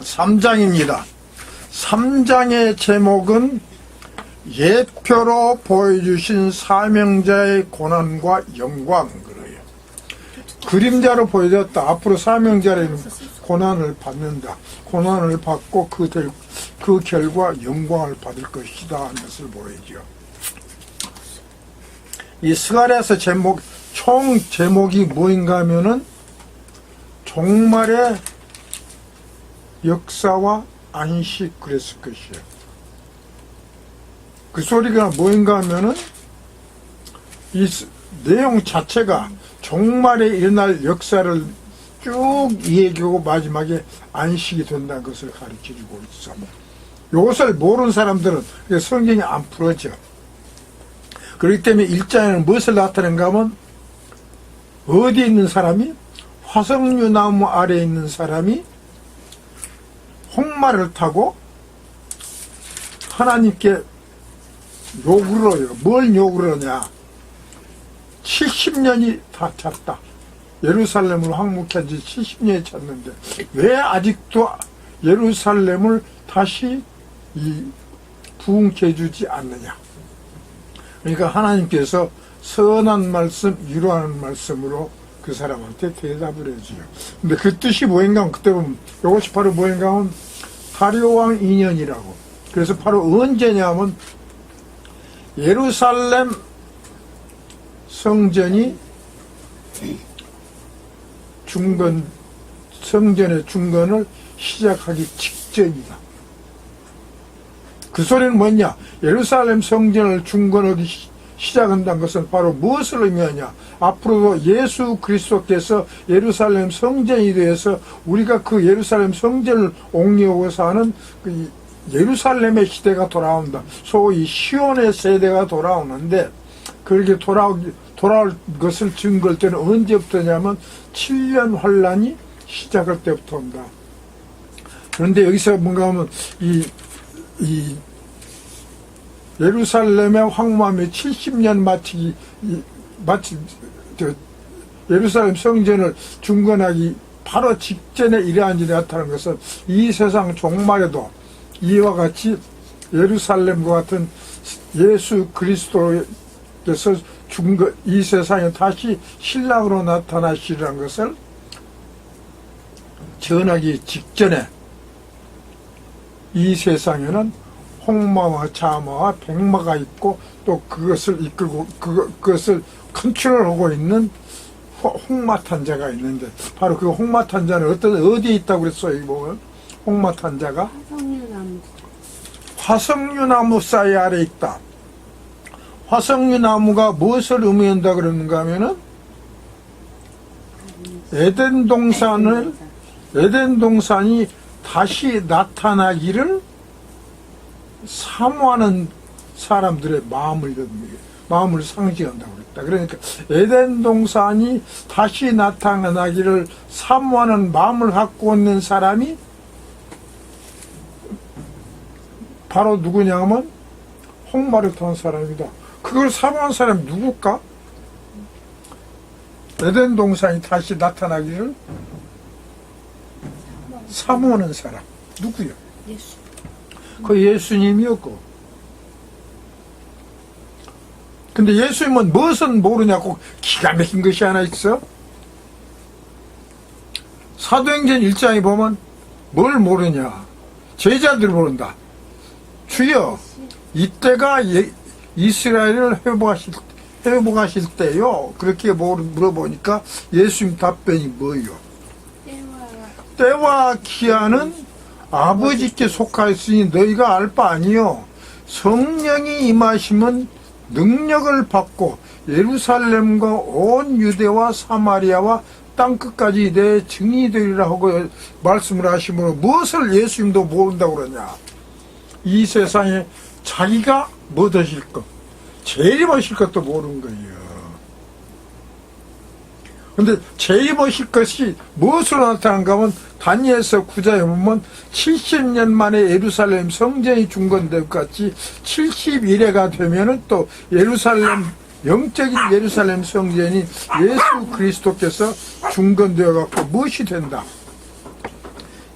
3장입니다. 3장의 제목은 예표로 보여주신 사명자의 고난과 영광. 그래요. 그림자로 보여줬다. 앞으로 사명자는 고난을 받는다. 고난을 받고 그 결과 영광을 받을 것이다 하는 것을 보여줘. 이 스가랴서 총 제목이 뭐인가 하면은 종말의 역사와 안식 그랬을 것이에요. 그 소리가 뭐인가 하면은 이 내용 자체가 종말에 일어날 역사를 쭉 얘기하고 마지막에 안식이 된다는 것을 가르쳐주고 있어. 이것을 모르는 사람들은 성경이 안 풀어져. 그렇기 때문에 1장에는 무엇을 나타낸가 하면 어디에 있는 사람이 화석류나무 아래에 있는 사람이 홍마를 타고 하나님께 욕을 해요. 뭘 욕을 하냐. 70년이 다 찼다. 예루살렘을 황묵한 지 70년이 찼는데 왜 아직도 예루살렘을 다시 부흥케 해주지 않느냐. 그러니까 하나님께서 선한 말씀, 위로하는 말씀으로 그 사람한테 대답을 해줘요. 근데 그 뜻이 뭐인가 하면 그때 보면 이것이 바로 뭐인가 하면 다리오왕 2년이라고. 그래서 바로 언제냐면 예루살렘 성전이 성전의 중건을 시작하기 직전이다. 그 소리는 뭐냐? 예루살렘 성전을 중건하기 시작한다는 것은 바로 무엇을 의미하냐? 앞으로도 예수 그리스도께서 예루살렘 성전이 되어서 우리가 그 예루살렘 성전을 옹이하고서 하는 그 예루살렘의 시대가 돌아온다. 소위 시온의 세대가 돌아오는데 그렇게 돌아올 것을 증거할 때는 언제부터냐면 7년 환란이 시작할 때부터 온다. 그런데 여기서 뭔가 하면 이 예루살렘의 황무함이 70년 예루살렘 성전을 중건하기 바로 직전에 이러한 일이 나타나는 것은 이 세상 종말에도 이와 같이 예루살렘과 같은 예수 그리스도께서 이 세상에 다시 신랑으로 나타나시라는 것을 전하기 직전에 이 세상에는 홍마와 자마와 백마가 있고 또 그것을 이끌고 그것을 컨트롤하고 있는 홍마탄자가 있는데 바로 그 홍마탄자는 어디에 있다고 그랬어요? 여기 보면 홍마탄자가 화석류나무 사이 아래 있다. 화석류나무가 무엇을 의미한다 그러는가 하면은 에덴 동산이 다시 나타나기를 사모하는 사람들의 마음을 상징한다고 그랬다. 그러니까 에덴 동산이 다시 나타나기를 사모하는 마음을 갖고 있는 사람이 바로 누구냐 하면 홍마를 탄 사람이다. 그걸 사모한 사람이 누굴까? 에덴 동산이 다시 나타나기를 사모하는 사람. 누구요? 예수. 그 예수님이었고. 근데 예수님은 무엇은 모르냐고 기가 막힌 것이 하나 있어. 사도행전 1장에 보면 뭘 모르냐. 제자들을 모른다. 주여, 이때가 이스라엘을 회복하실 때요. 그렇게 물어보니까 예수님 답변이 뭐요? 때와 기한은 아버지께 속하였으니 너희가 알 바 아니요. 성령이 임하시면 능력을 받고 예루살렘과 온 유대와 사마리아와 땅끝까지 내 증인이 되리라 하고 말씀을 하시므로 무엇을 예수님도 모른다고 그러냐. 이 세상에 자기가 뭐 되실 것, 재림하실 것도 모르는 거예요. 근데 재림하실 것이 무엇으로 나타난가 하면 다니엘서 9장에 보면 70년 만에 예루살렘 성전이 중건될 것 같이 70일에가 되면은 또 예루살렘 영적인 예루살렘 성전이 예수 그리스도께서 중건되어 갖고 무엇이 된다.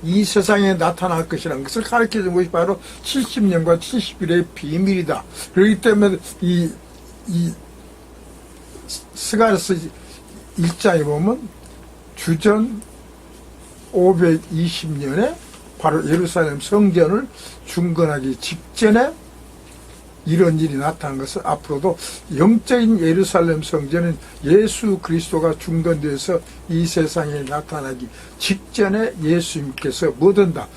이 세상에 나타날 것이라는 것을 가르쳐준 것이 바로 70년과 70일의 비밀이다. 그렇기 때문에 이 스가랴서 1장에 보면 주전 520년에 바로 예루살렘 성전을 중건하기 직전에 이런 일이 나타난 것은 앞으로도 영적인 예루살렘 성전은 예수 그리스도가 중건돼서 이 세상에 나타나기 직전에 예수님께서 뭐든다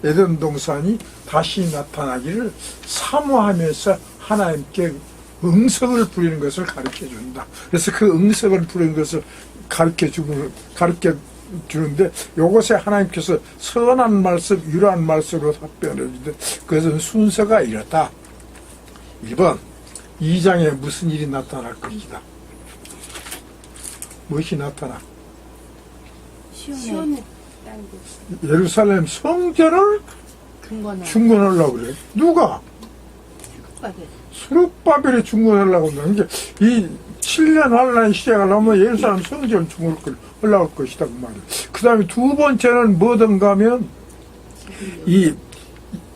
에덴 동산이 다시 나타나기를 사모하면서 하나님께 응석을 부리는 것을 가르쳐 준다. 그래서 그 응석을 부리는 것을 가르쳐 주는데 요것에 하나님께서 선한 말씀, 유라한 말씀으로 답변을 해주는데 그것은 순서가 이렇다. 1번 2장에 무슨 일이 나타날 것이다. 무엇이 나타나? 시온의 예루살렘 성전을 중건하려고 그래. 누가? 스룹바벨이 중건하려고 한다는 게 이 7년 환란이 시작하려면 예루살렘 성전을 중건하려고 할 것이다 그 말이야. 그 다음에 두 번째는 뭐든가 하면 이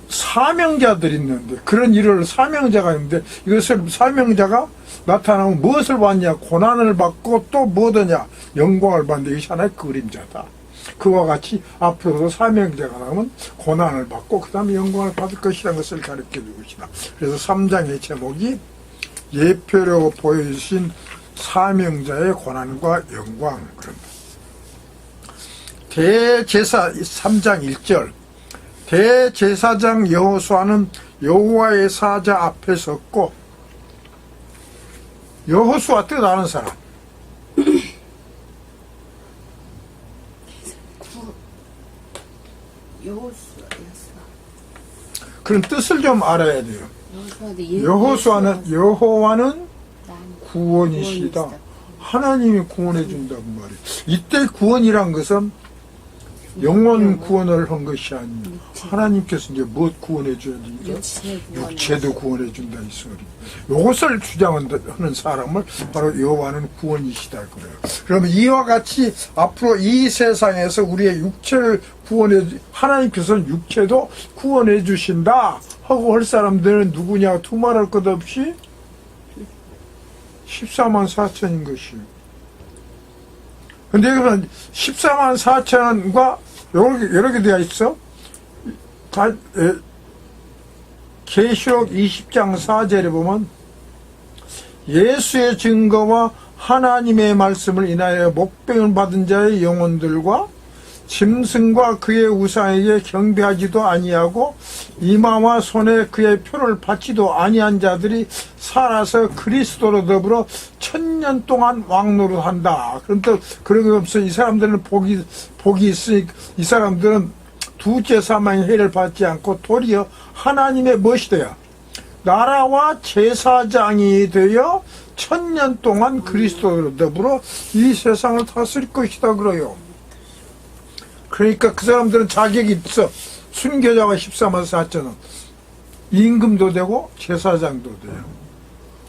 사명자들이 있는데 그런 일을 사명자가 있는데 이것을 사명자가 나타나면 무엇을 받냐? 고난을 받고 또 뭐더냐? 영광을 받는데 이것이 하나의 그림자다. 그와 같이 앞으로도 사명자가 나오면 고난을 받고 그 다음에 영광을 받을 것이라는 것을 가르쳐 주고 있다. 그래서 3장의 제목이 예표로 보여주신 사명자의 고난과 영광. 대제사 3장 1절 대제사장 여호수아는 여호와의 사자 앞에 섰고 여호수아 뜻 아는 사람 그런 뜻을 좀 알아야 돼요. 여호수아는 여호와는 구원이시다. 하나님이 구원해 준다고 말이에요. 이때 구원이란 것은 영원 구원을 한 것이 아니에요. 하나님께서 이제 무엇 구원해 줘야 되니까 육체도 구원해 준다 이 소리. 이것을 주장하는 사람을 바로 여호와는 구원이시다 그래요. 그러면 이와 같이 앞으로 이 세상에서 우리의 육체를 하나님께서는 육체도 구원해 주신다 하고 할 사람들은 누구냐? 두말할 것 없이 14만 4천인 것이에요. 근데 그러면 14만 4천과 여러 개 되어 있어. 계시록 20장 4절에 보면 예수의 증거와 하나님의 말씀을 인하여 목병을 받은 자의 영혼들과 짐승과 그의 우상에게 경배하지도 아니하고 이마와 손에 그의 표를 받지도 아니한 자들이 살아서 그리스도로 더불어 1000년 동안 왕노릇한다. 그런데 그런 게 없어. 이 사람들은 복이 있으니 이 사람들은 두째 사망의 해를 받지 않고 도리어 하나님의 무엇이 되어 나라와 제사장이 되어 1000년 동안 그리스도로 더불어 이 세상을 다스릴 것이다 그래요. 그러니까 그 사람들은 자격이 있어. 순교자가 14만 4천원 임금도 되고 제사장도 돼요.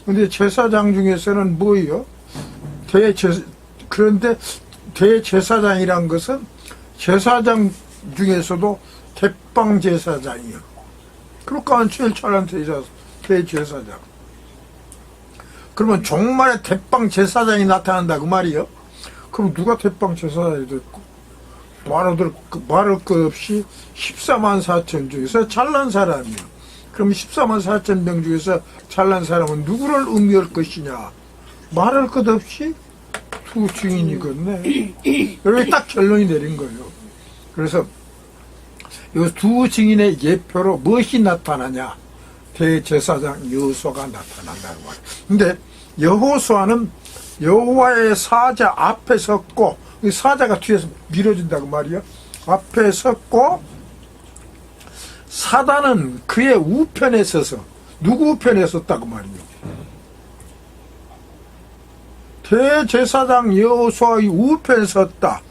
근데 제사장 중에서는 뭐예요? 그런데 대제사장이란 것은 제사장 중에서도 대빵 제사장이요. 그러니까 하면 제일 잘난 대제사장. 그러면 종말에 대빵 제사장이 나타난다 그 말이요. 그럼 누가 대빵 제사장이 됐고 말할 것 없이 14만 4천 중에서 잘난 사람이요. 그럼 14만 4천 명 중에서 잘난 사람은 누구를 의미할 것이냐? 말할 것 없이 두 증인이겠네. 이렇게 딱 결론이 내린 거예요. 그래서 이 두 증인의 예표로 무엇이 나타나냐? 대제사장 여호수아가 나타난다고 말이에요. 근데 여호수아는 여호와의 사자 앞에 섰고 사자가 뒤에서 밀어준다고 말이야. 앞에 섰고 사단은 그의 우편에 서서 누구 우편에 섰다고 말이야. 대제사장 여호수아의 우편에 섰다.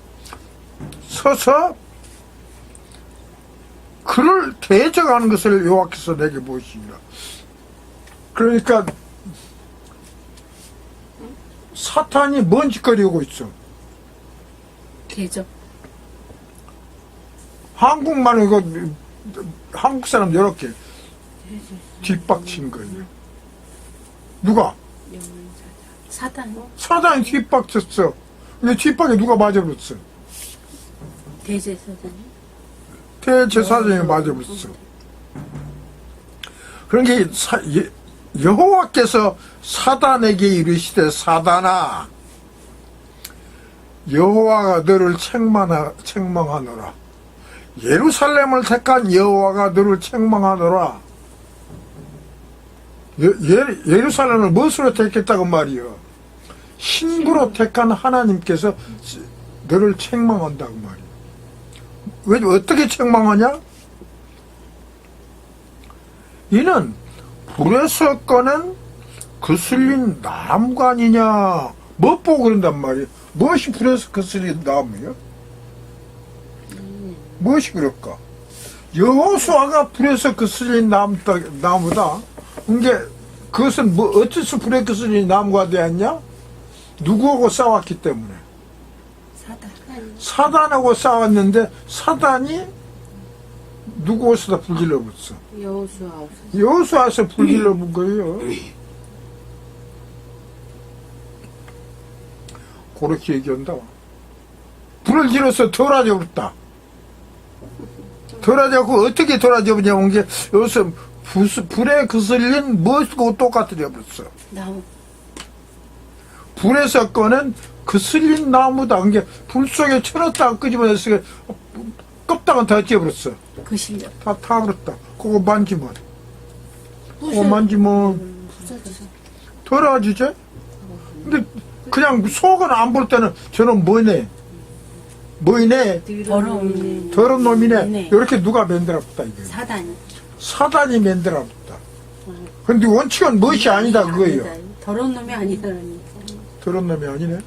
서서 그를 대적하는 것을 여호와께서 내게 보시니라. 그러니까 사탄이 뭔 짓거리 하고 있어? 한국말은 이거 한국 사람 이렇게 뒷박친 거예요. 누가? 사단이 뒷박쳤어. 근데 뒷박에 누가 맞아버렸어? 대제사장이 맞아버렸어. 그러니까 여호와께서 사단에게 이르시되 사단아 여호와가 너를 책망하노라. 예루살렘을 택한 여호와가 너를 책망하노라. 예루살렘을 무엇으로 택했다고 말이요? 신부로 택한 하나님께서 너를 책망한다고 말이요. 왜 어떻게 책망하냐? 이는 불에서 꺼낸 거슬린 나무가 아니냐. 뭐 보고 그런단 말이에요. 무엇이 불에서 거슬린 나무예요? 무엇이 그럴까? 여호수아가 불에서 거슬린 나무다. 그게 그것은 뭐 어째서 불에 거슬린 나무가 되었냐? 누구하고 싸웠기 때문에. 사단하고 싸웠는데 사단이 누구에서다 불질러붙어? 여호수아에서 불질러본 거예요. 그렇게 얘기한다. 불을 질러서 덜어져버렸다. 덜어져고 어떻게 덜어져버냐면 게 여기서 불에 거슬린 무엇하고 똑같아져 버렸어. 나무. 불에서 꺼낸 거슬린 나무다. 그게 불 속에 쳐넣었다가 끄집어냈으니까 껍데기는 다 찌어버렸어. 그 실력. 다 타버렸다. 그거 만지면. 그거 만지면 덜어지지? 근데 그냥 속은 안 볼 때는 저는 뭐네? 더러운 놈이네. 이렇게 누가 만들어봤다 이거예요. 사단이 만들어봤다. 근데 원칙은 무엇이 아니다 그거예요. 더러운 놈이 아니다라니. 더러운 놈이 아니네.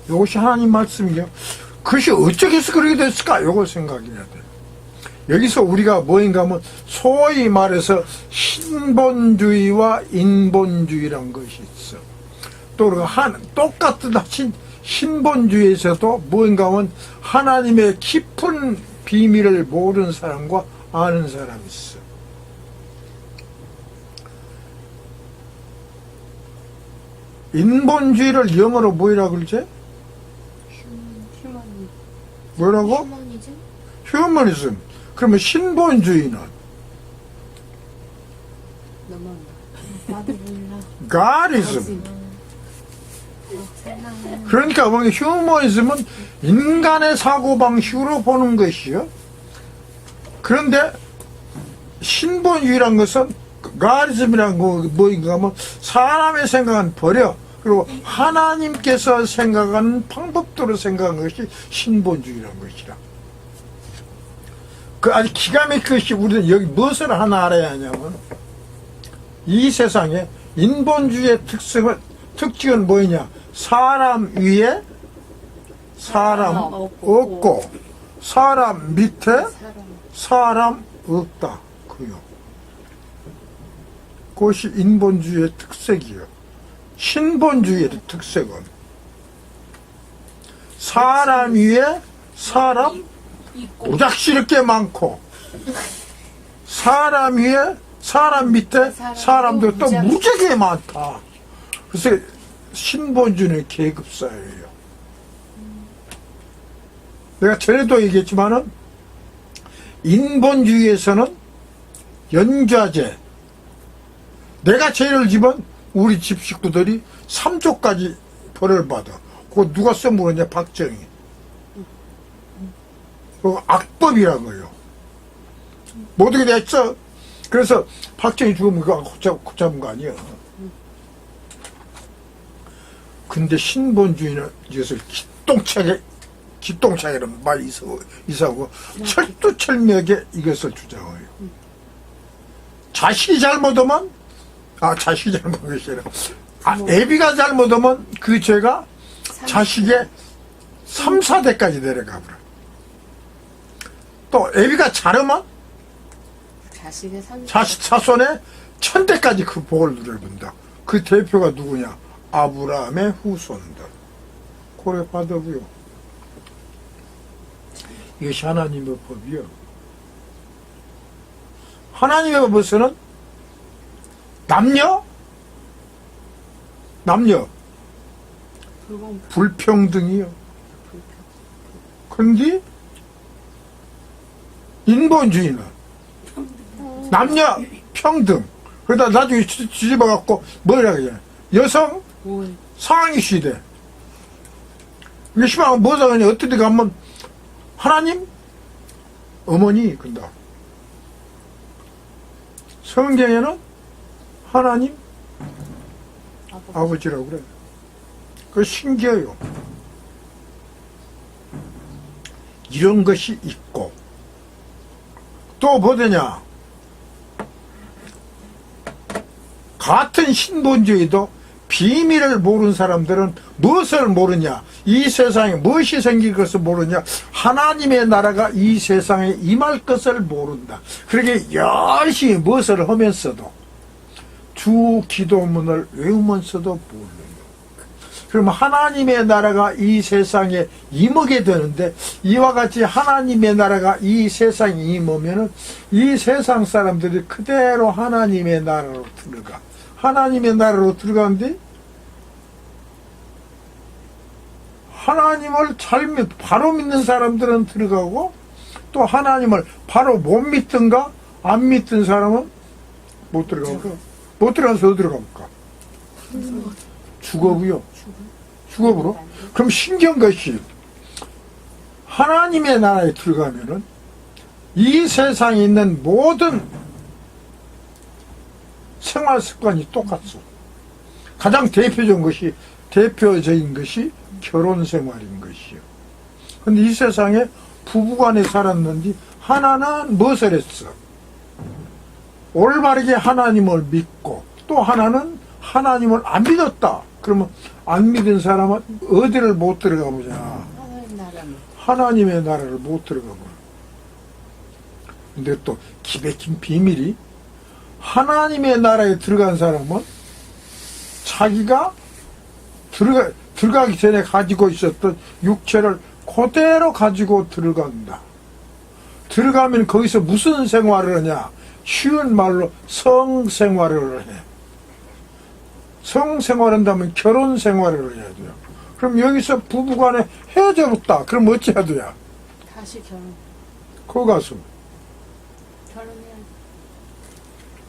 이것이 하나님 말씀이요. 그것이 어떻게 해서 그렇게 됐을까? 이걸 생각해야 돼. 여기서 우리가 뭐인가 하면 소위 말해서 신본주의와 인본주의란 것이 있어. 또 똑같은 신본주의에서도 뭐인가 하면 하나님의 깊은 비밀을 모르는 사람과 아는 사람이 있어. 인본주의를 영어로 뭐라고 그러지? 뭐라고? 휴머니즘. 그러면 신본주의는? 가리즘. 그러니까 뭐 휴머니즘은 인간의 사고방식으로 보는 것이요. 그런데 신본주의란 것은 가리즘이란 거 뭐인가 하면 사람의 생각은 버려. 그리고 하나님께서 생각하는 방법대로 생각하는 것이 신본주의란 것이라. 그 아주 기가 막힌 것이 우리는 여기 무엇을 하나 알아야 하냐면 이 세상에 인본주의의 특징은 뭐냐? 사람 위에 사람 없고 사람 밑에 사람 없다. 그요. 그것이 인본주의의 특색이요. 신본주의의 특색은 사람 위에 사람 무작스럽게 많고 사람 위에 사람 밑에 사람도 또 무지하게 많다. 그래서 신본주의는 계급사회예요. 내가 전에도 얘기했지만은 인본주의에서는 연좌제 내가 죄를 지면 우리 집 식구들이 3조까지 벌을 받아. 그거 누가 써먹었냐? 박정희. 그거 악법이라고요. 모두게 됐어. 그래서 박정희 죽으면 그거 고잡은 거 아니야. 근데 신본주의는 이것을 기똥차게는 많이 이사하고 철두철미하게 이것을 주장해요. 자식이 잘못하면 자식이 잘못한 것이 아니라 애비가 잘못하면 그 죄가 자식의 3, 4대까지 내려가 버려. 또 애비가 잘하면 자식 자손의 1000대까지 그 복을 누려본다. 그 대표가 누구냐? 아브라함의 후손들. 고려 받아고요. 이것이 하나님의 법이요. 하나님의 법에서는 남녀 불공 불평등이요. 그런데 인본주의는 남녀 평등. 그러다 나중에 뒤집어갖고 뭐라 그래? 여성 뭘 상위 시대. 이게 심하면 뭐다 그러냐? 어떻게 가면 하나님 어머니 근다. 성경에는 하나님 아버지라고 그래. 그 신기해요. 이런 것이 있고 또 뭐되냐? 같은 신본주의도 비밀을 모르는 사람들은 무엇을 모르냐? 이 세상에 무엇이 생길 것을 모르냐? 하나님의 나라가 이 세상에 임할 것을 모른다. 그렇게 열심히 무엇을 하면서도 주 기도문을 외우면서도 모르요. 그럼 하나님의 나라가 이 세상에 임하게 되는데 이와 같이 하나님의 나라가 이 세상에 임하면은 이 세상 사람들이 그대로 하나님의 나라로 들어가. 하나님의 나라로 들어가는데 하나님을 바로 믿는 사람들은 들어가고 또 하나님을 바로 못 믿든가 안 믿든 사람은 못 들어가고 못 들어가서 어디 들어가볼까? 죽어고요. 죽어버려. 그럼 신기한 것이 하나님의 나라에 들어가면은 이 세상에 있는 모든 생활 습관이 똑같소. 가장 대표적인 것이 결혼 생활인 것이요. 근데 이 세상에 부부간에 살았는데 하나는 무엇을 했어? 올바르게 하나님을 믿고 또 하나는 하나님을 안 믿었다. 그러면 안 믿은 사람은 어디를 못 들어가 보자? 하나님의 나라를 못 들어가 봐. 근데 또 기백힌 비밀이 하나님의 나라에 들어간 사람은 자기가 들어가기 전에 가지고 있었던 육체를 그대로 가지고 들어간다. 들어가면 거기서 무슨 생활을 하냐? 쉬운 말로 성생활을 해. 성생활한다면 결혼 생활을 해야 돼요. 그럼 여기서 부부간에 헤어졌다. 그럼 어찌해야 돼요? 다시 결혼. 거기 가서 결혼해야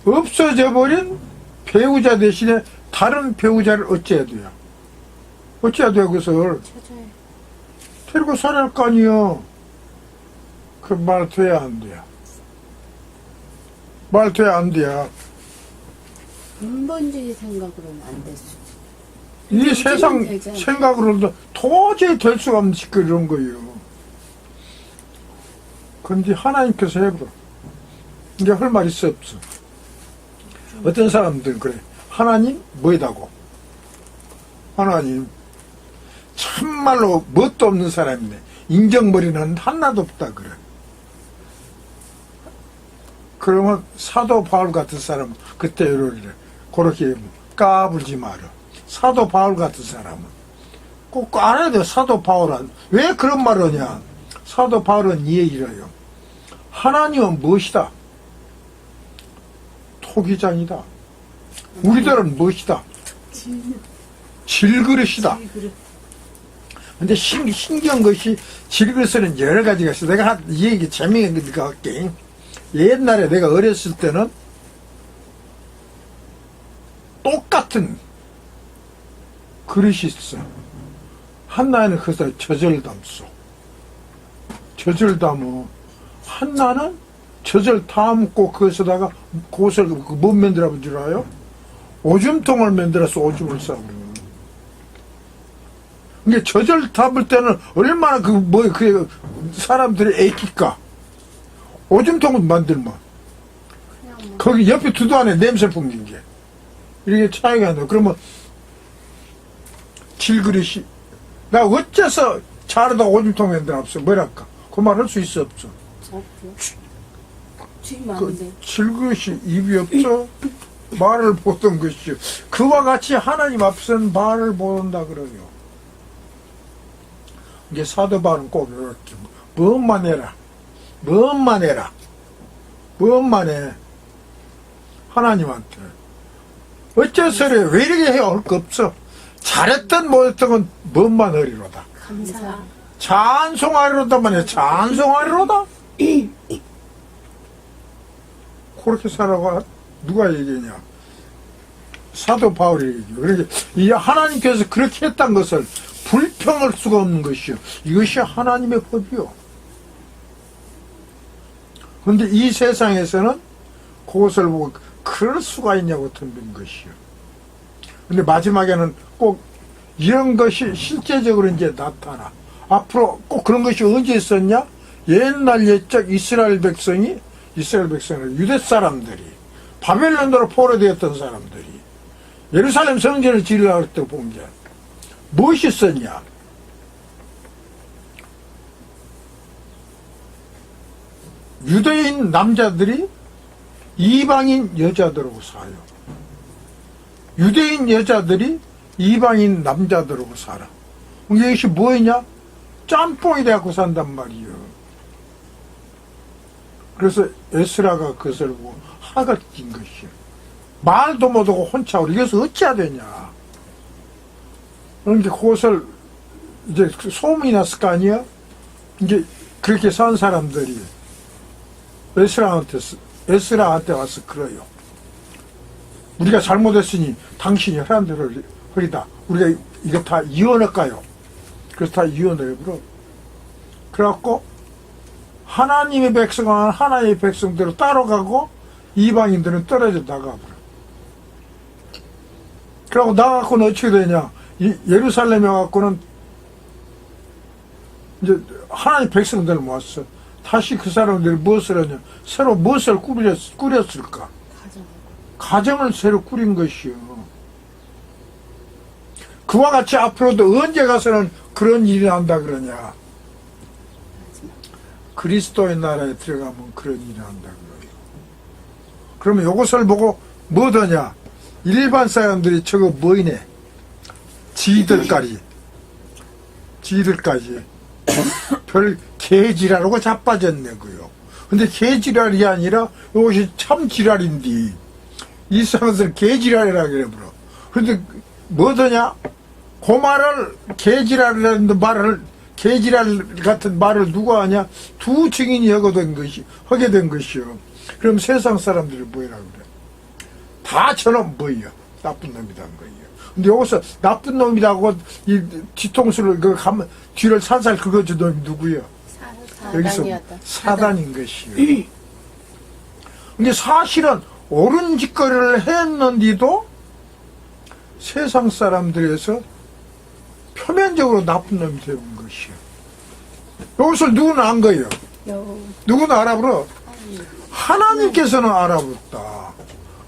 없어져 버린 배우자 대신에 다른 배우자를 어찌해야 돼요? 어찌해야 돼요? 그것을 찾아야 데리고 살아야 할 거 아니에요. 그 말 돼야 안 돼요. 말 돼야 안 돼요. 인본주의 생각으로는 안 될 수. 이 세상 되잖아. 생각으로도 도저히 될 수가 없는 그런 거예요. 그런데 하나님께서 해버려. 이게 할 말 있어 없어. 어떤 사람들은 그래. 하나님 뭐이다고? 하나님 참말로 뭣도 없는 사람이네. 인정머리는 하나도 없다 그래. 그러면 사도 바울 같은 사람은 그때 이러래. 그렇게 까불지 마라. 사도 바울 같은 사람은 꼭 안 해도 사도 바울은 왜 그런 말을 하냐? 사도 바울은 이 얘기를 해요. 하나님은 무엇이다? 토기장이다. 우리들은 무엇이다? 질그릇이다. 근데 신기한 것이 질그릇에는 여러 가지가 있어. 내가 이 얘기 재미있는 거 할게. 옛날에 내가 어렸을 때는 똑같은 그릇이 있어. 한나는 그것을 젖을 담소. 젖을 담어. 한나는 젖을 담고 그것에다가 그것을 못 만들어 본 줄 알아요? 오줌통을 만들어서 오줌을 싸버려. 이게 젖을 담을 때는 얼마나 그 사람들이 애낄까? 오줌통을 만들면 거기 옆에 두도 안에 냄새 풍긴 게 이렇게 차이가 나. 그러면 질그릇이 나 어째서 잘하다 오줌통 만들어 없어? 뭐랄까? 그 말 할 수 있어 없어? 주인 그 많은데. 질그릇이 입이 없어? 말을 보던 것이요. 그와 같이 하나님 앞에서는 말을 못한다 그래요. 이게 사도 바울은 꼭 이렇게 뭐만 해라. 뭐만 해라. 뭐만 해. 하나님한테. 어째서래? 왜 이렇게 해야 할 거 없어? 잘했던 못했던 건 뭐만 하리로다. 감사. 찬송하리로다만 해. 찬송하리로다. 그렇게 살아가 누가 얘기했냐? 사도 바울이 얘기죠. 그러니까 이 하나님께서 그렇게 했다는 것을 불평할 수가 없는 것이요. 이것이 하나님의 법이요. 그런데 이 세상에서는 그것을 보고 그럴 수가 있냐고 덤빈 것이요. 근데 마지막에는 꼭 이런 것이 실제적으로 이제 나타나. 앞으로 꼭 그런 것이 언제 있었냐? 옛날 옛적 이스라엘 백성은 유대 사람들이 바벨론으로 포로되었던 사람들이 예루살렘 성전을 지으려고 할 때 본 게 무엇이 있었냐? 유대인 남자들이 이방인 여자들하고 사요. 유대인 여자들이 이방인 남자들하고 살아. 이것이 뭐냐? 짬뽕이 돼갖고 산단 말이에요. 그래서 에스라가 그것을 보고 화가 낀 것이요. 말도 못하고 혼자오고 이것을 어찌해야 되냐. 그러니까 그것을 이제 소문이 났을 거 아니야? 이제 그렇게 산 사람들이 에스라한테 와서 그래요. 우리가 잘못했으니 당신이 하라는 대로 허리다. 우리가 이거 다 이혼할까요? 그래서 다 이혼해버려. 그래갖고 하나님의 백성은 하나님의 백성대로 따로 가고 이방인들은 떨어져 나가버려. 그러고 나가고는 어떻게 되냐? 예루살렘에 와갖고는 이제 하나님 백성들 모았어. 다시 그 사람들이 무엇을 하냐? 새로 무엇을 꾸렸을까? 가정을 새로 꾸린 것이요. 그와 같이 앞으로도 언제 가서는 그런 일이 난다 그러냐? 그리스도의 나라에 들어가면 그런 일이 난다 그래요. 그러면 이것을 보고 뭐더냐? 일반 사람들이 저거 뭐이네? 지들까지 별 개지랄하고 자빠졌네고요. 근데 개지랄이 아니라 이것이 참 지랄인데 이 사람들 개지랄이라 그래버려. 근데 뭐더냐? 그 말을 개지랄이라는 말을 개지랄 같은 말을 누가 하냐? 두 증인이 하게 된 것이요. 그럼 세상 사람들이 뭐라 그래? 다 저놈 뭐예요? 나쁜 놈이다 거예요. 근데 여기서 나쁜 놈이라고 이 뒤통수를 뒤를 살살 긁어준 놈이 누구예요? 여기서 사단인 것이요. 근데 사실은 옳은 짓거리를 했는데도 세상 사람들에서 표면적으로 나쁜 놈이 되는 것이요. 여기서 누구는 안 거예요? 누구는 알아보러? 하나님께서는 알아봤다.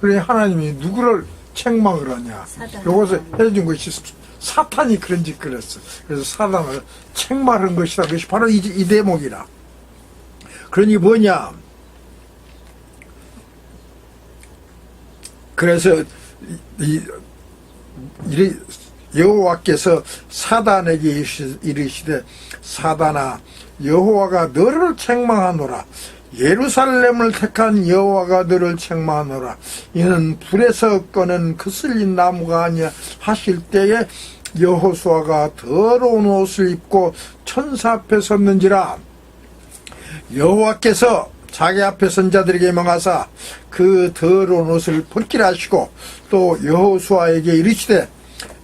그래 하나님이 누구를 책망을 하냐? 요것을 해준 것이 사탄이 그런 짓을 했어. 그래서 사단을 책망한 것이다. 그것이 바로 이 대목이라. 그러니 뭐냐? 그래서 여호와께서 사단에게 이르시되 사단아 여호와가 너를 책망하노라. 예루살렘을 택한 여호와가 너를 책망하노라. 이는 불에서 꺼낸 거슬린 나무가 아니야 하실 때에 여호수아가 더러운 옷을 입고 천사 앞에 섰는지라. 여호와께서 자기 앞에 선 자들에게 명하사 그 더러운 옷을 벗기라 하시고 또 여호수아에게 이르시되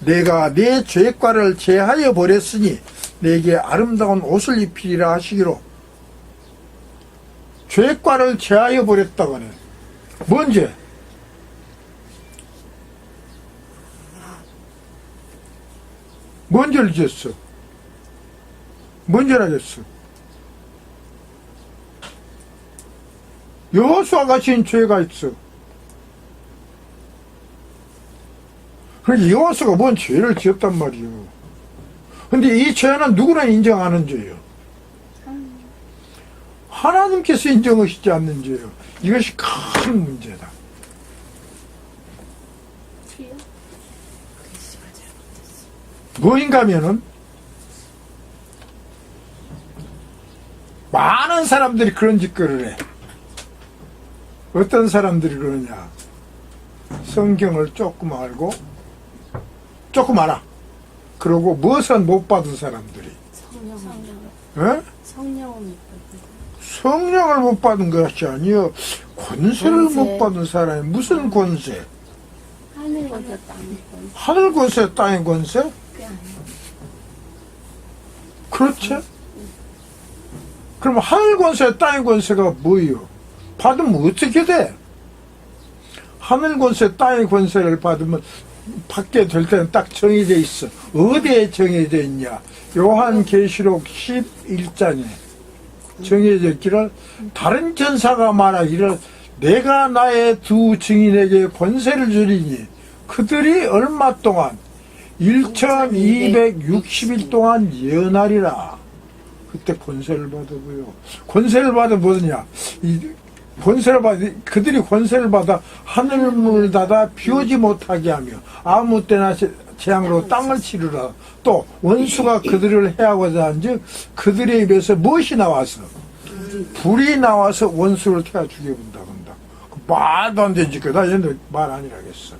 내가 네 죄과를 제하여 버렸으니 내게 아름다운 옷을 입히리라 하시기로. 죄과를 제하여 버렸다고 하네. 뭔 죄? 뭔 죄를 지었어? 뭔 죄를 하겠어? 여호수아가 지은 죄가 있어. 그러니까 여호수아가 뭔 죄를 지었단 말이에요. 근데 이 죄는 누구나 인정하는 죄예요. 하나님께서 인정하시지 않는 죄예요. 이것이 큰 문제다. 뭐인가 하면은 많은 사람들이 그런 짓거리를 해. 어떤 사람들이 그러냐. 성경을 조금 알고, 조금 알아. 그러고 무엇은 못 받은 사람들이. 에? 성령은 못 성령을 못 받은 것이 아니요. 권세를 권세. 못 받은 사람이 무슨 권세? 하늘 권세 땅 권세. 하늘 권세, 땅의 권세? 그렇지? 그럼 하늘 권세, 땅의 권세가 뭐예요? 받으면 어떻게 돼? 하늘 권세, 땅의 권세를 받으면 받게 될 때는 딱 정해져 있어. 어디에 정해져 있냐? 요한계시록 11장에 정해져 있기를 다른 전사가 말하기를 내가 나의 두 증인에게 권세를 주리니 그들이 얼마 동안 1260일 동안 예언하리라. 그때 권세를 받아보요. 권세를 받아 뭐냐? 이 권세를 받아 그들이 권세를 받아 하늘문을 닫아 비오지 못하게 하며 아무 때나 재앙으로 땅을 치르라. 또 원수가 그들을 해하고자 한즉 그들의 입에서 무엇이 나와서 불이 나와서 원수를 태워 죽여본다 한다. 말도 안 되지. 나 얘는 말 아니라겠어.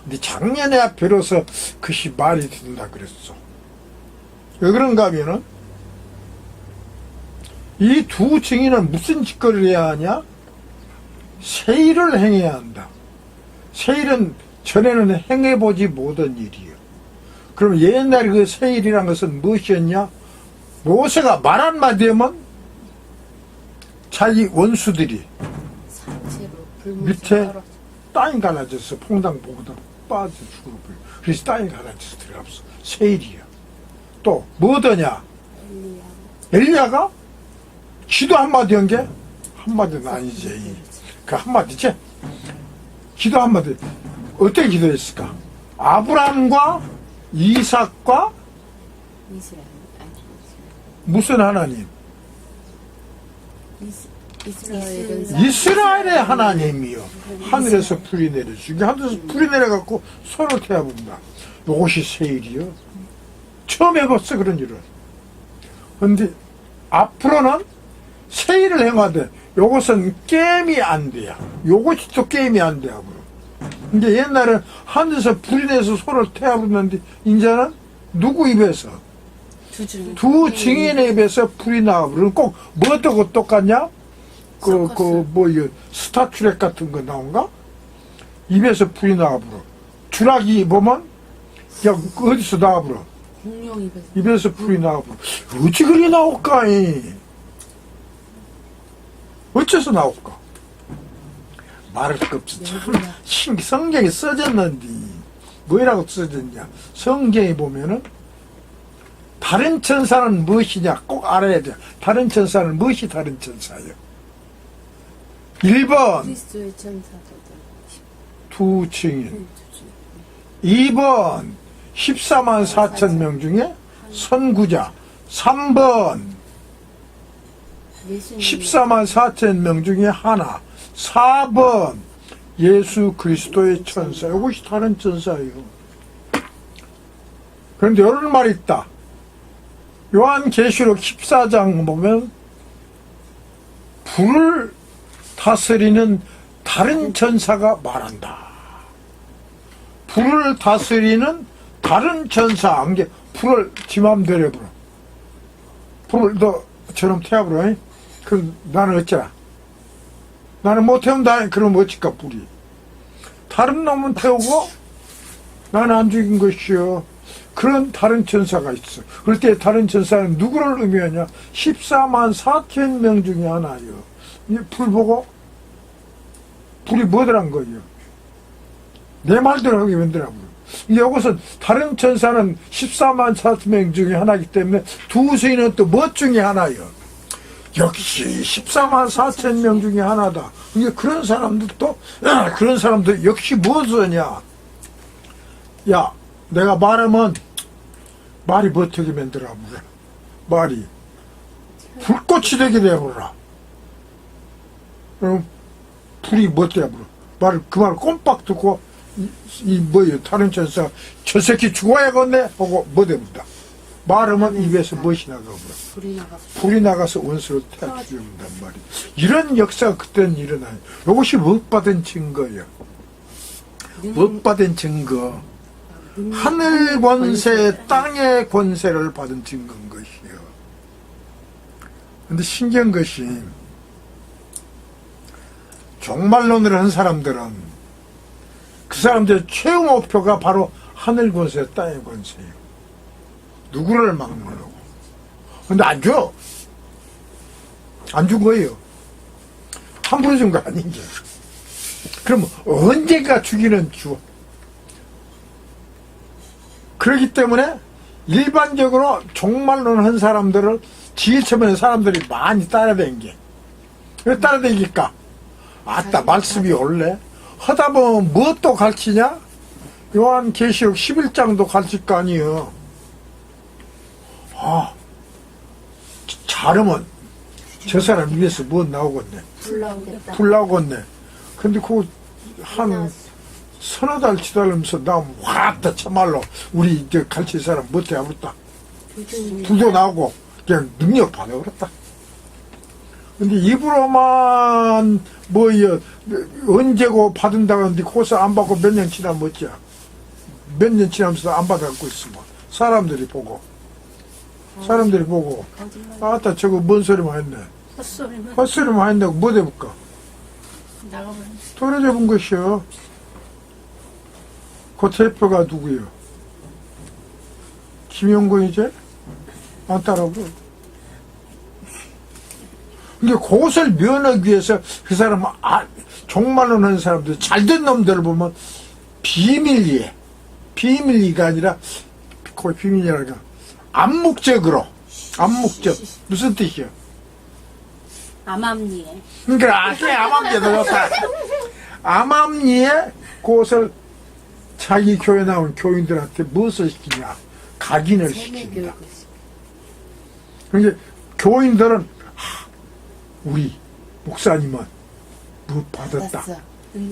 근데 작년에 비로소 그것이 말이 된다 그랬어. 왜 그런가 하면은 이 두 증인은 무슨 짓거리를 해야 하냐? 세일을 행해야 한다. 세일은 전에는 행해보지 못한 일이요. 그럼 옛날에 그 세일이란 것은 무엇이었냐? 모세가 말 한마디 하면 자기 원수들이 상체로 밑에 땅이 갈라져서 퐁당 보고도 빠져 죽어버려. 그래서 땅이 갈라져서 들어갔어. 세일이야. 또 뭐더냐? 엘리야가 기도 한마디 한 게 한마디는 아니지. 그 한마디지. 기도 한마디. 어떻게 기도했을까? 아브라함과 이삭과 이스라엘 아니 무슨 하나님? 이스라엘은 이스라엘의 하나님이요. 하늘에서 불이 내려주기. 하늘에서 불이 내려갖고 서로 태워본다. 이것이 세일이요. 처음 해봤어 그런 일을. 근데 앞으로는 세일을 행하되 요것은 게임이 안 돼요. 요것이 또 게임이 안 돼. 앞으로. 근데 옛날에 하늘에서 불이 내서 서로 태워보는데 이제는 누구 입에서? 두 증인의 입에서 불이 나와버리면 꼭 뭐하고 똑같냐? 스타트랙 같은 거 나온가? 입에서 불이 나와버려. 주라기 보면, 야, 어디서 나와버려? 공룡 입에서. 입에서 불이 나와버려. 어찌 그리 나올까? 어째서 나올까? 말할 것 없어. 참, 성경에 써졌는데, 뭐라고 써졌냐? 성경에 보면은, 다른 천사는 무엇이냐? 꼭 알아야 돼. 다른 천사는 무엇이 다른 천사예요? 1번 그리스도의 천사들 두 증인, 2번 14만 4천 명 중에 선구자, 3번 14만 4천 명 중에 하나, 4번 예수 그리스도의 천사. 이것이 다른 천사예요. 그런데 이런 말이 있다. 요한계시록 14장 보면 불을 다스리는 다른 천사가 말한다. 불을 다스리는 다른 천사. 게 불을 지 맘대로 해버려. 불을 너처럼 태워버려. 그럼 나는 어쩌라? 나는 못 태운다. 그럼 어찌까 불이. 다른 놈은 태우고 나는 안 죽인 것이요. 그런 다른 천사가 있어. 그럴 때 다른 천사는 누구를 의미하냐? 14만 4천 명 중에 하나요. 불 보고 불이 뭐더란 거예요? 내 말대로 하게 만들라고요. 이것은 다른 천사는 14만 4천 명 중에 하나이기 때문에 두 수인은 또 뭐 중에 하나예요. 역시 14만 4천 명 중에 하나다. 이게 그런 사람들도 그런 사람들 역시 무엇이냐? 야, 내가 말하면 말이 어떻게 만들어 보라. 말이 불꽃이 되게 되어보라. 그럼 불이 뭐 되어보라. 말을 그 말을 꼼빡 듣고 다른 천사 저 새끼 죽어야겠네 하고 뭐 되어본다. 말하면 입에서 무엇이 나가고 불이 나가서 불이 나가서 원수를 태워 죽인단 말이에요. 이런 역사가 그때는 일어나요. 이것이 못받은 증거예요. 못받은 증거. 하늘 권세, 땅의 권세를 받은 증거인 것이에요. 근데 신기한 것이 종말론을 한 사람들은 그 사람들의 최후 목표가 바로 하늘 권세, 땅의 권세예요. 누구를 막으려고. 근데 안 줘. 안 준 거예요. 함부로 준 거 아니지. 그럼 언제가 주기는 줘. 그렇기 때문에 일반적으로 종말론 한 사람들을 지혜처면 사람들이 많이 따라다니게. 왜 따라다니니까? 아따, 말씀이 옳네. 하다 보면 무엇도 가르치냐? 요한계시록 11장도 가르칠 거 아니에요. 아, 잘하면 저 사람 입에서 뭐 나오겠네. 불 나오겠다. 불 나오겠네. 근데 그거 한 서너 달 지달면서 나오면 왔다 참말로 우리 저 가르칠 사람 못해 아무렇다. 불도 나오고 그냥 능력 받아버렸다. 근데 입으로만 뭐여 언제고 받은다고 하는데 그것을 안 받고 몇 년 지나면 어찌야. 몇 년 지나면서 안 받아갖고 있으면 사람들이 보고 아따 저거 뭔 소리만 했네. 헛소리만 헛소리만 했다고 뭐 해볼까. 나가버려. 떨어져 본 것이요. 그 대표가 누구요? 김영곤이지? 안 따라오고. 근데 그것을 면하기 위해서 그 사람은 종말론 하는 사람들, 잘된 놈들을 보면 비밀리에, 비밀리가 아니라, 거의 비밀이라니까, 암묵적으로, 암묵적. 무슨 뜻이요? 암암리에 그러니까, 암암리에도 좋다. 암암리에 그것을 자기 교회 나온 교인들한테 무엇을 시키냐? 각인을 세뇌 시킨다. 교육을 그러니까 교인들은 우리 목사님은 뭐 받았다. 받았어.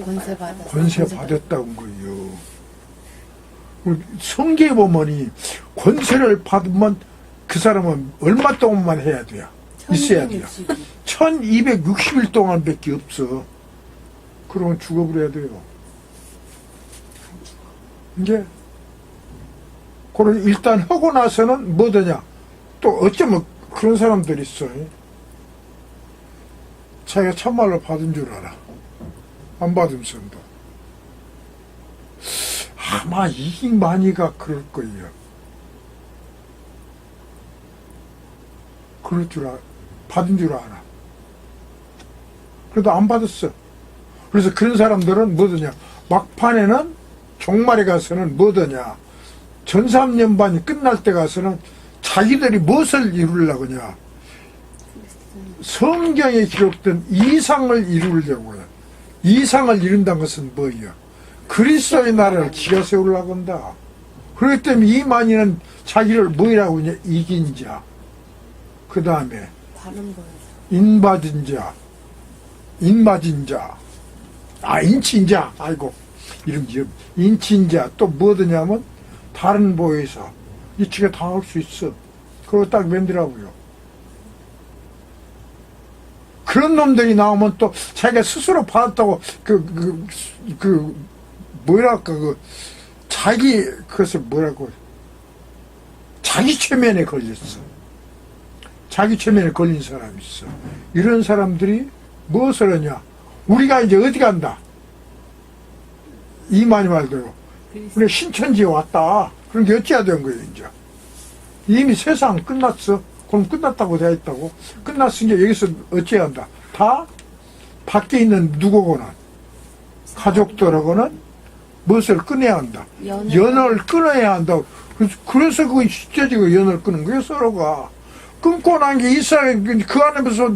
권세 받았어. 권세 받았다는 거예요. 성경에 보면 권세를 받으면 그 사람은 얼마 동안만 해야 돼요. 있어야 돼요. 1260일 동안밖에 없어. 그러면 죽어버려야 돼요. 이제 그걸 일단 하고 나서는 뭐더냐. 또 어쩌면 그런 사람들이 있어요. 자기가 참말로 받은 줄 알아. 안 받으면서도. 아마 이 많이가 그럴 거예요. 그럴 줄 알아. 받은 줄 알아. 그래도 안 받았어. 그래서 그런 사람들은 뭐더냐. 막판에는 종말에 가서는 뭐더냐. 전삼년반이 끝날 때 가서는 자기들이 무엇을 이루려고 하냐. 성경에 기록된 이상을 이루려고 해요. 이상을 이룬다는 것은 뭐예요? 그리스도의 나라를 지어 세우려고 한다. 그렇기 때문에 이 만인은 자기를 뭐라고 하냐? 이긴 자. 그 다음에 바른 거예요. 인받은 자. 인맞은 자. 인친 자. 아이고. 이름. 인친 자. 또 뭐더냐면 다른 보에서 이치가 당할 수 있어. 그거 딱 만들라고요. 그런 놈들이 나오면 또 자기가 스스로 받았다고 뭐랄까 자기 그것을 뭐라고 자기 최면에 걸렸어. 자기 최면에 걸린 사람이 있어. 이런 사람들이 무엇을 하냐? 우리가 이제 어디 간다? 이만희 말대로 우리 신천지에 왔다. 그런 게 어찌해야 되는 거예요, 이제. 이미 세상 끝났어. 그럼 끝났다고 되어 있다고. 끝났으니까 여기서 어찌해야 한다. 다 밖에 있는 누구거나 가족들하고는 무엇을 끊어야 한다. 연을 끊어야 한다. 그래서 그 실제적으로 연을 끊은 거예요, 서로가. 끊고 난 게 이스라엘 그 안에서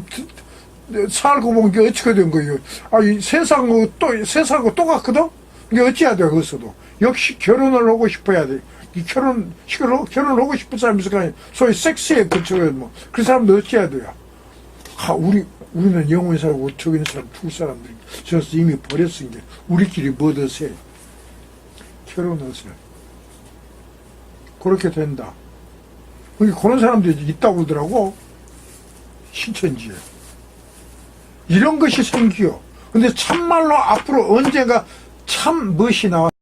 살고 본 게 어떻게 된 거예요? 이 세상하고 또 같거든? 이게 어찌해야 돼, 거기서도. 역시 결혼을 하고 싶어야 돼. 결혼하고 싶은 사람이 있을 거 아니에요. 소위 섹스에 그쳐요, 뭐. 그 사람도 어찌해야 돼요? 우리는 영원히 살고 저기는 사람, 두 사람들이. 저서 이미 버렸으니까 우리끼리 뭐 더 세? 결혼하세요. 그렇게 된다. 그런 사람들이 있다고 그러더라고. 신천지에. 이런 것이 생기요. 근데 참말로 앞으로 언젠가 참 멋이 나와.